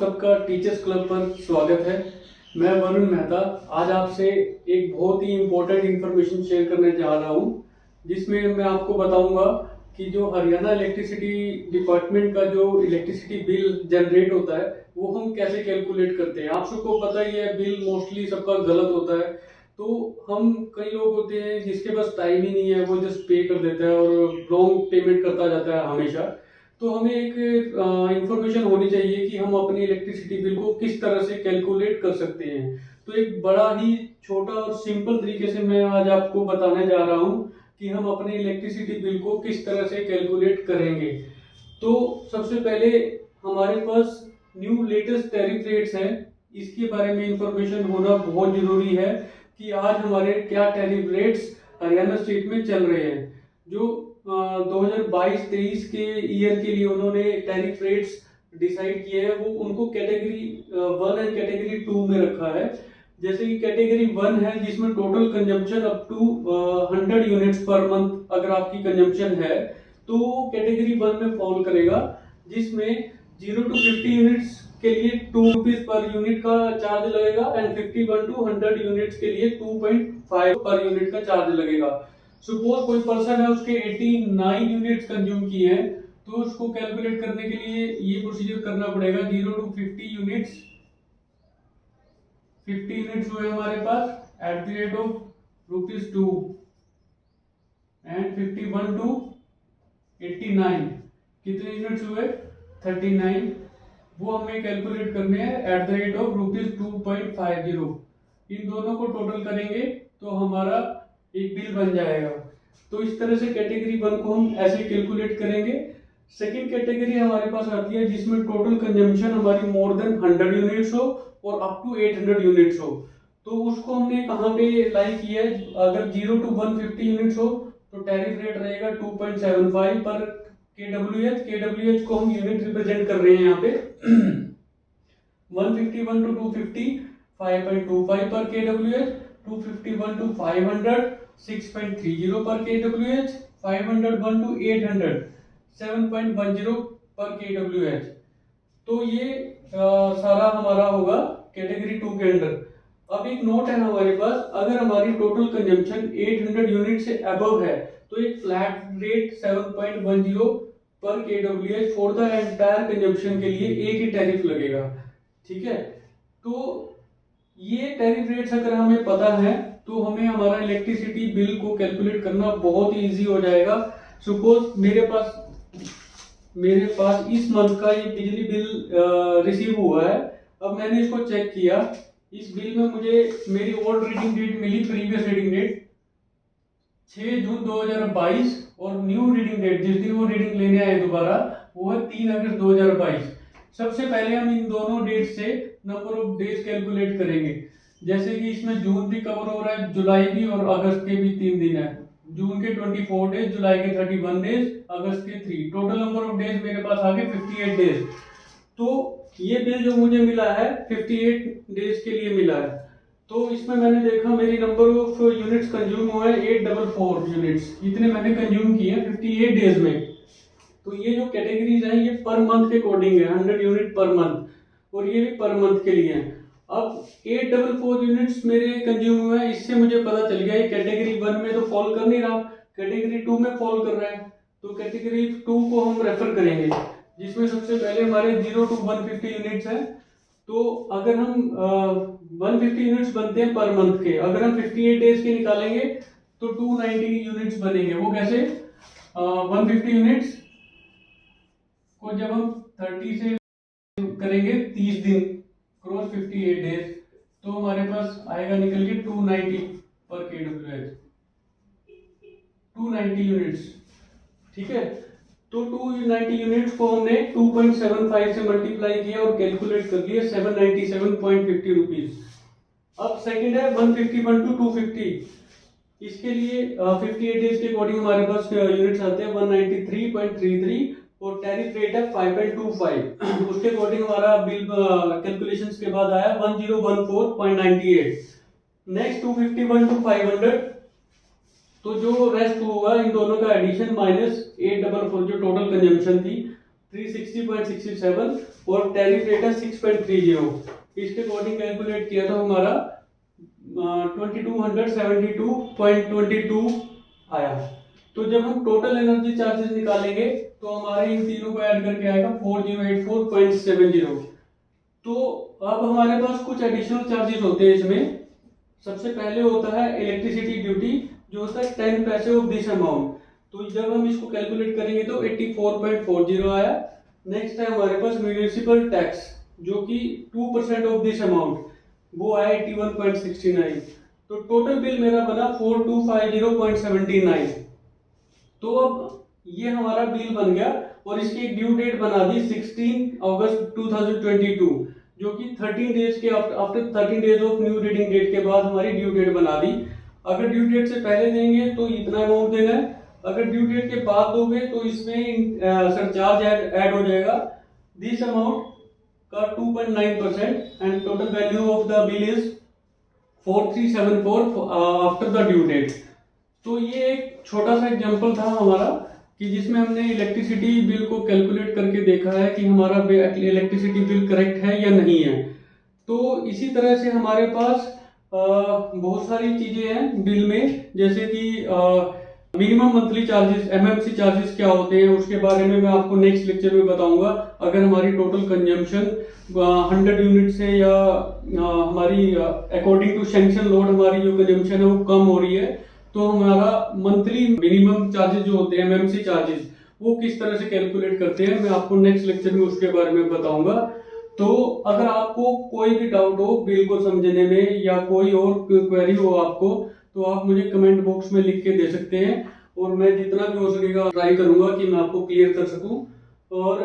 सबका teachers club पर स्वागत है। मैं वरुण मेहता आज आपसे एक बहुत ही इम्पोर्टेंट इंफॉर्मेशन शेयर करने जा रहा हूँ, जिसमें मैं आपको बताऊंगा कि जो हरियाणा इलेक्ट्रिसिटी डिपार्टमेंट का जो इलेक्ट्रिसिटी बिल जनरेट होता है वो हम कैसे कैलकुलेट करते हैं। आप सबको पता ही है, बिल मोस्टली सबका गलत होता है। तो हम कई लोग होते हैं जिसके पास टाइम ही नहीं है, वो जस्ट पे कर देता है और लॉन्ग पेमेंट करता जाता है हमेशा। तो हमें एक इंफॉर्मेशन होनी चाहिए कि हम अपनी इलेक्ट्रिसिटी बिल को किस तरह से कैलकुलेट कर सकते हैं। तो एक बड़ा ही छोटा और सिंपल तरीके से मैं आज आपको बताने जा रहा हूँ कि हम अपने इलेक्ट्रिसिटी बिल को किस तरह से कैलकुलेट करेंगे। तो सबसे पहले हमारे पास न्यू लेटेस्ट टैरिफ रेट्स हैं, इसके बारे में इंफॉर्मेशन होना बहुत जरूरी है कि आज हमारे क्या टैरिफ रेट्स हरियाणा स्टेट में चल रहे हैं। जो 2022-23 के ईयर के लिए उन्होंने टैरिफ रेट्स डिसाइड किए हैं, वो उनको कैटेगरी 1 एंड कैटेगरी 2 में रखा है। जैसे कि कैटेगरी 1 है जिसमें total consumption up to 100 units per month अगर आपकी कंजम्पशन है तो कैटेगरी 1 में फॉल करेगा, जिसमें 0 to 50 यूनिट्स के लिए 2 रुपीज पर यूनिट का चार्ज लगेगा एंड 51 to 100 यूनिट्स के लिए 2.5 पर यूनिट का चार्ज लगेगा। सपोज कोई पर्सन है, उसके 89 यूनिट्स कंज्यूम किए हैं, तो उसको कैलकुलेट करने के लिए ये प्रोसीजर करना पड़ेगा। 0 to 50 यूनिट्स, 50 यूनिट्स हुए हमारे पास at the rate of ₹2 and 51 to 89 कितने यूनिट्स हुए 39, वो हमें कैलकुलेट करने हैं एट द रेट ऑफ ₹2.50। इन दोनों को टोटल करेंगे तो हमारा एक बिल बन जाएगा। तो इस तरह से कैटेगरी 1 को हम ऐसे कैलकुलेट करेंगे। सेकंड कैटेगरी हमारे पास आती है जिसमें टोटल कंजम्पशन हमारी मोर देन 100 यूनिट्स हो और अप टू 800 यूनिट्स हो। तो उसको हमने कहाँ पे लाई किया है, अगर 0 to 150 यूनिट्स हो तो टैरिफ रेट रहेगा 2.75 पर KWH। KWH को हम यूनिट रिप्रेजेंट कर रहे हैं यहाँ पे 151 to 250 5.25 पर KWH, 251 to 500 6.30 पर KWH, 501 to 800 7.10 पर KWH। तो ये सारा हमारा होगा कैटेगरी 2 के अंडर। अब एक नोट है हमारे पास, अगर हमारी टोटल कंजम्पशन 800 यूनिट से अबव है तो एक फ्लैट रेट 7.10 पर KWH for the entire consumption के लिए एक ही टैरिफ लगेगा। ठीक है, तो ये टैरिफ रेट्स अगर हमें पता है तो हमें हमारा इलेक्ट्रिसिटी बिल को कैलकुलेट करना बहुत ही इजी हो जाएगा। सपोज मेरे पास इस मंथ का ये बिजली बिल रिसीव हुआ है। अब मैंने इसको चेक किया, इस बिल में मुझे मेरी ओल्ड रीडिंग डेट मिली, प्रीवियस रीडिंग डेट 6 जून 2022 और न्यू रीडिंग डेट जिस दिन वो रीडिंग लेने आए दोबारा वो है 3 अगस्त 2022। सबसे पहले हम इन दोनों डेट से नंबर ऑफ डेज कैलकुलेट करेंगे। जैसे कि इसमें जून भी कवर हो रहा है, जुलाई भी, और अगस्त के भी 3 दिन है। जून के 24 डेज, जुलाई के 31 डेज, अगस्त के 3, टोटल नंबर ऑफ डेज मेरे पास आ गए 58 डेज। तो ये बिल जो मुझे मिला है 58 डेज के लिए मिला है। तो इसमें मैंने देखा मेरी नंबर ऑफ यूनिट्स कंज्यूम हुआ है 844 यूनिट्स, इतने मैंने कंज्यूम किए हैं 58 डेज में। तो ये जो कैटेगरीज हैं ये पर मंथ के अकॉर्डिंग है, 100 यूनिट पर मंथ, और ये भी पर मंथ के लिए है। अब 844 यूनिट्स मेरे कंज्यूम हुए हैं, इससे मुझे पता चल गया ये कैटेगरी 1 में तो फॉल कर नहीं रहा, कैटेगरी 2 में फॉल कर रहा है। तो कैटेगरी 2 को हम रेफर करेंगे, जिसमें सबसे पहले हमारे 0 to 150 यूनिट्स है। तो अगर हम 150 यूनिट्स बनते हैं पर मंथ के, अगर हम 58 डेज के निकालेंगे तो 290 यूनिट्स बनेंगे। वो कैसे, 150 यूनिट्स को जब हम 30 से करेंगे 30 दिन क्रॉस 58 डेज, तो हमारे पास आएगा निकल के 290 पर KWH, 290 यूनिट्स। ठीक है, तो 290 यूनिट्स को हमने 2.75 से मल्टीप्लाई किया और कैलकुलेट कर लिया 797.50 रुपीज। अब सेकंड है 151 to 250, इसके लिए 58 डेज के अकॉर्डिंग हमारे पास यूनिट्स आते हैं 193.33 और टैरिफ रेट है 5.25। उसके अकॉर्डिंग हमारा बिल कैलकुलेशंस के बाद आया 1014.98। नेक्स्ट 251 to 500, तो जो रेस्ट होगा इन दोनों का एडिशन माइनस 844 जो टोटल कंजम्पशन थी 360.67 और टैरिफ रेट है 6.30। इसके अकॉर्डिंग कैलकुलेट किया तो हमारा 2272.22 आया। तो जब हम टोटल एनर्जी चार्जेस निकालेंगे तो हमारे इन तीनों को ऐड करके आएगा 4084.70। तो अब हमारे पास कुछ एडिशनल चार्जेस होते हैं इसमें। सबसे पहले होता है इलेक्ट्रिसिटी ड्यूटी, जो होता है 10 पैसे ऑफ दिस अमाउंट। तो जब हम इसको कैलकुलेट करेंगे तो 84.40 आया। नेक्स्ट है हमारे पास म्यूनिसिपल टैक्स, जो कि 2% ऑफ दिस अमाउंट, वो आया 81.69। तो टोटल बिल मेरा बना 4250.79। तो अब ये हमारा बिल बन गया और इसकी एक ड्यू डेट बना दी 16 अगस्त 2022, जो कि 13 डेज के after 13 days of new reading date के बाद हमारी ड्यू डेट बना दी। अगर ड्यू डेट से पहले देंगे तो इतना अमाउंट देना है, अगर ड्यू डेट के बाद दोगे तो इसमें सरचार्ज ऐड हो जाएगा। दिस अमाउंट का 2.9% and total value of the bill is 4374 after the due date. तो ये एक छोटा सा एग्जांपल था हमारा कि जिसमें हमने इलेक्ट्रिसिटी बिल को कैलकुलेट करके देखा है कि हमारा इलेक्ट्रिसिटी बिल करेक्ट है या नहीं है। तो इसी तरह से हमारे पास बहुत सारी चीजें हैं बिल में, जैसे कि minimum monthly charges MMC charges क्या होते हैं, उसके बारे में मैं आपको नेक्स्ट लेक्चर में बताऊंगा। अगर हमारी टोटल कंजम्पशन 100 यूनिट से या हमारी अकॉर्डिंग टू सैंक्शन लोड हमारी जो कंजम्पशन है वो कम हो रही है, तो हमारा मंथली मिनिमम चार्जेस जो होते हैं एमएमसी चार्जेस, वो किस तरह से कैलकुलेट करते हैं, मैं आपको नेक्स्ट लेक्चर में उसके बारे में बताऊंगा। तो अगर आपको कोई भी डाउट हो बिल को समझने में या कोई और क्वेरी हो आपको, तो आप मुझे कमेंट बॉक्स में लिख के दे सकते हैं और मैं जितना भी हो सकेगा ट्राई करूंगा कि मैं आपको क्लियर कर सकूं। और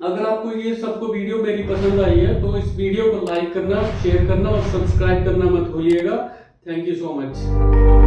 अगर आपको ये सबको वीडियो मेरी पसंद आई है तो इस वीडियो को लाइक करना, शेयर करना और सब्सक्राइब करना मत भूलिएगा। Thank you so much.